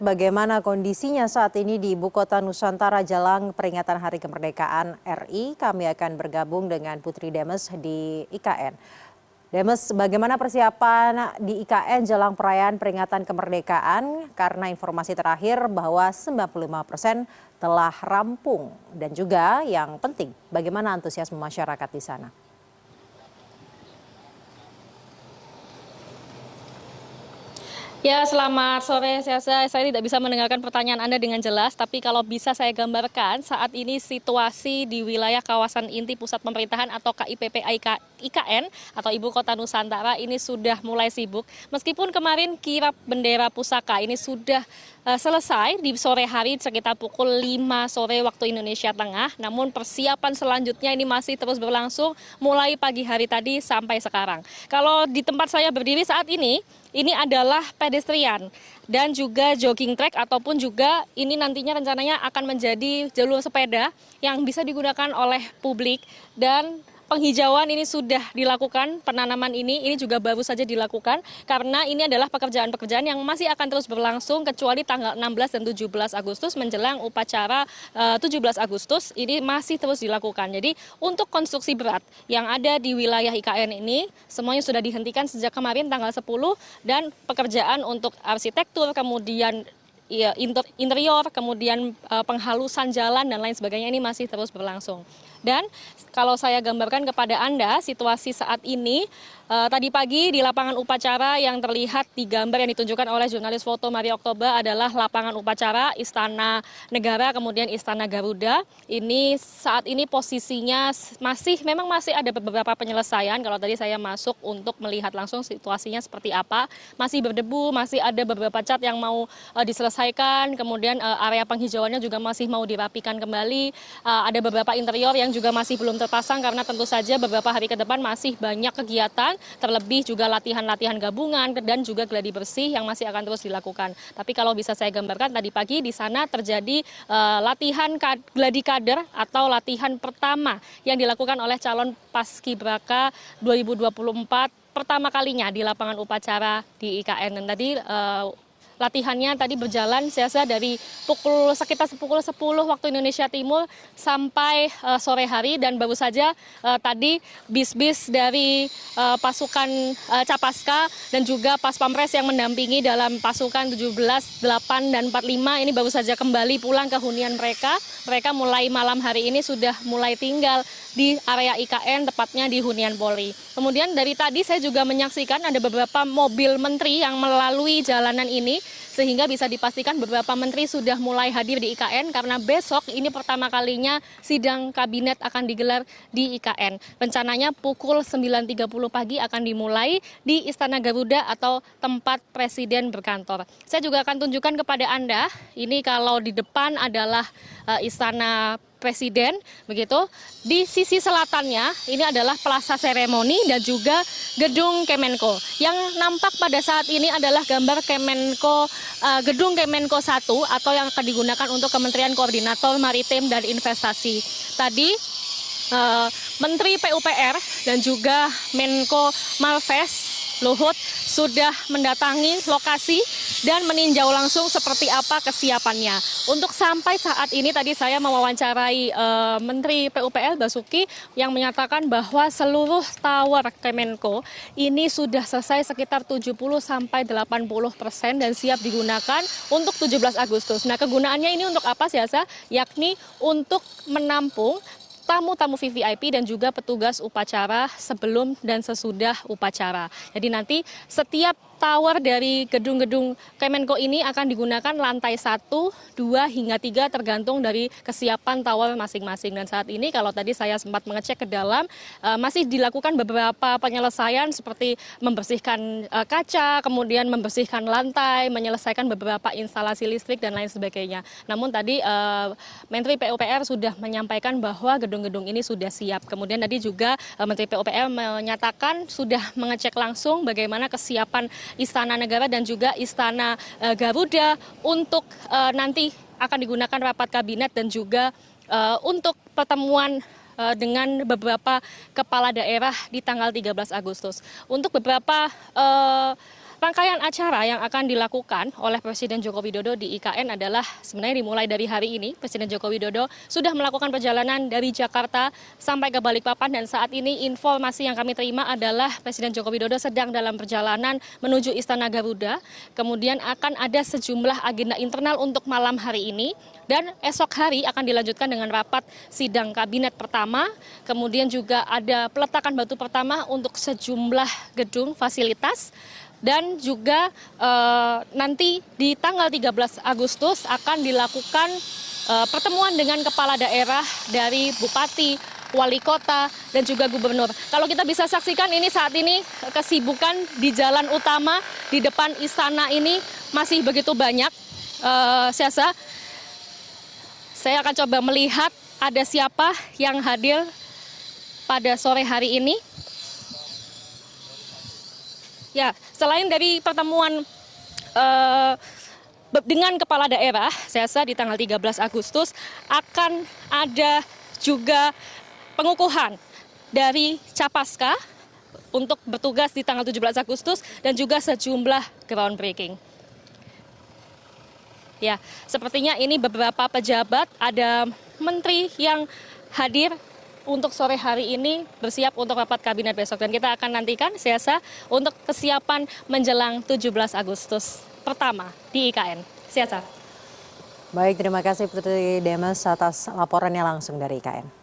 Bagaimana kondisinya saat ini di Ibu Kota Nusantara jelang peringatan Hari Kemerdekaan RI? Kami akan bergabung dengan Putri Demes di IKN. Demes, bagaimana persiapan di IKN jelang perayaan peringatan kemerdekaan? Karena informasi terakhir bahwa 95% telah rampung. Dan juga yang penting, bagaimana antusiasme masyarakat di sana? Ya, selamat sore. Saya tidak bisa mendengarkan pertanyaan Anda dengan jelas, tapi kalau bisa saya gambarkan, saat ini situasi di wilayah kawasan inti pusat pemerintahan atau KIPP IKN atau Ibu Kota Nusantara ini sudah mulai sibuk. Meskipun kemarin kirap bendera pusaka ini sudah selesai di sore hari sekitar pukul 5 sore waktu Indonesia Tengah, namun persiapan selanjutnya ini masih terus berlangsung mulai pagi hari tadi sampai sekarang. Kalau di tempat saya berdiri saat ini adalah pedestrian dan juga jogging track ataupun juga ini nantinya rencananya akan menjadi jalur sepeda yang bisa digunakan oleh publik dan penghijauan ini sudah dilakukan, penanaman ini juga baru saja dilakukan karena ini adalah pekerjaan-pekerjaan yang masih akan terus berlangsung kecuali tanggal 16 dan 17 Agustus menjelang upacara 17 Agustus ini masih terus dilakukan. Jadi untuk konstruksi berat yang ada di wilayah IKN ini semuanya sudah dihentikan sejak kemarin tanggal 10 dan pekerjaan untuk arsitektur kemudian interior, kemudian penghalusan jalan dan lain sebagainya ini masih terus berlangsung. Dan kalau saya gambarkan kepada Anda situasi saat ini, tadi pagi di lapangan upacara yang terlihat di gambar yang ditunjukkan oleh jurnalis foto Maria Oktober adalah lapangan upacara Istana Negara kemudian Istana Garuda. Ini saat ini posisinya memang masih ada beberapa penyelesaian. Kalau tadi saya masuk untuk melihat langsung situasinya seperti apa, masih berdebu, masih ada beberapa cat yang mau diselesaikan, kemudian area penghijauannya juga masih mau dirapikan kembali, ada beberapa interior yang juga masih belum terpasang karena tentu saja beberapa hari ke depan masih banyak kegiatan, terlebih juga latihan-latihan gabungan dan juga gladi bersih yang masih akan terus dilakukan. Tapi kalau bisa saya gambarkan tadi pagi di sana terjadi latihan gladi kader atau latihan pertama yang dilakukan oleh calon Paskibraka 2024 pertama kalinya di lapangan upacara di IKN. Dan tadi latihannya tadi berjalan dari sekitar pukul 10 waktu Indonesia Timur sampai sore hari dan baru saja tadi bis-bis dari pasukan Capaska dan juga Pas Pampres yang mendampingi dalam pasukan 17, 8, dan 45 ini baru saja kembali pulang ke hunian mereka. Mereka mulai malam hari ini sudah mulai tinggal di area IKN, tepatnya di hunian Polri. Kemudian dari tadi saya juga menyaksikan ada beberapa mobil menteri yang melalui jalanan ini, sehingga bisa dipastikan beberapa menteri sudah mulai hadir di IKN karena besok ini pertama kalinya sidang kabinet akan digelar di IKN. Rencananya pukul 9.30 pagi akan dimulai di Istana Garuda atau tempat Presiden berkantor. Saya juga akan tunjukkan kepada Anda, ini kalau di depan adalah Istana Presiden, begitu. Di sisi selatannya ini adalah Plaza Seremoni dan juga Gedung Kemenko. Yang nampak pada saat ini adalah gambar Kemenko, Gedung Kemenko 1 atau yang akan digunakan untuk Kementerian Koordinator Maritim dan Investasi. Tadi Menteri PUPR dan juga Menko Marves Luhut sudah mendatangi lokasi dan meninjau langsung seperti apa kesiapannya. Untuk sampai saat ini tadi saya mewawancarai Menteri PUPR Basuki yang menyatakan bahwa seluruh tower Kemenko ini sudah selesai sekitar 70-80% dan siap digunakan untuk 17 Agustus. Nah, kegunaannya ini untuk apa sih, Asa? Yakni untuk menampung tamu-tamu VVIP dan juga petugas upacara sebelum dan sesudah upacara. Jadi nanti setiap tower dari gedung-gedung Kemenko ini akan digunakan lantai 1, 2, hingga 3 tergantung dari kesiapan tower masing-masing. Dan saat ini kalau tadi saya sempat mengecek ke dalam, masih dilakukan beberapa penyelesaian seperti membersihkan kaca, kemudian membersihkan lantai, menyelesaikan beberapa instalasi listrik dan lain sebagainya. Namun tadi Menteri PUPR sudah menyampaikan bahwa gedung-gedung ini sudah siap. Kemudian tadi juga Menteri PUPR menyatakan sudah mengecek langsung bagaimana kesiapan Istana Negara dan juga Istana Garuda untuk nanti akan digunakan rapat kabinet dan juga untuk pertemuan dengan beberapa kepala daerah di tanggal 13 Agustus. Untuk beberapa Rangkaian acara yang akan dilakukan oleh Presiden Joko Widodo di IKN adalah sebenarnya dimulai dari hari ini. Presiden Joko Widodo sudah melakukan perjalanan dari Jakarta sampai ke Balikpapan, dan saat ini informasi yang kami terima adalah Presiden Joko Widodo sedang dalam perjalanan menuju Istana Garuda. Kemudian akan ada sejumlah agenda internal untuk malam hari ini, dan esok hari akan dilanjutkan dengan rapat sidang kabinet pertama. Kemudian juga ada peletakan batu pertama untuk sejumlah gedung fasilitas. Dan juga nanti di tanggal 13 Agustus akan dilakukan pertemuan dengan kepala daerah dari bupati, wali kota, dan juga gubernur. Kalau kita bisa saksikan ini saat ini kesibukan di jalan utama di depan istana ini masih begitu banyak. Saya akan coba melihat ada siapa yang hadir pada sore hari ini. Ya, selain dari pertemuan dengan kepala daerah, saya rasa di tanggal 13 Agustus akan ada juga pengukuhan dari Capaska untuk bertugas di tanggal 17 Agustus dan juga sejumlah groundbreaking. Ya, sepertinya ini beberapa pejabat, ada menteri yang hadir untuk sore hari ini bersiap untuk rapat kabinet besok, dan kita akan nantikan Siasa untuk kesiapan menjelang 17 Agustus pertama di IKN. Siasa. Baik, terima kasih Putri Demes atas laporannya langsung dari IKN.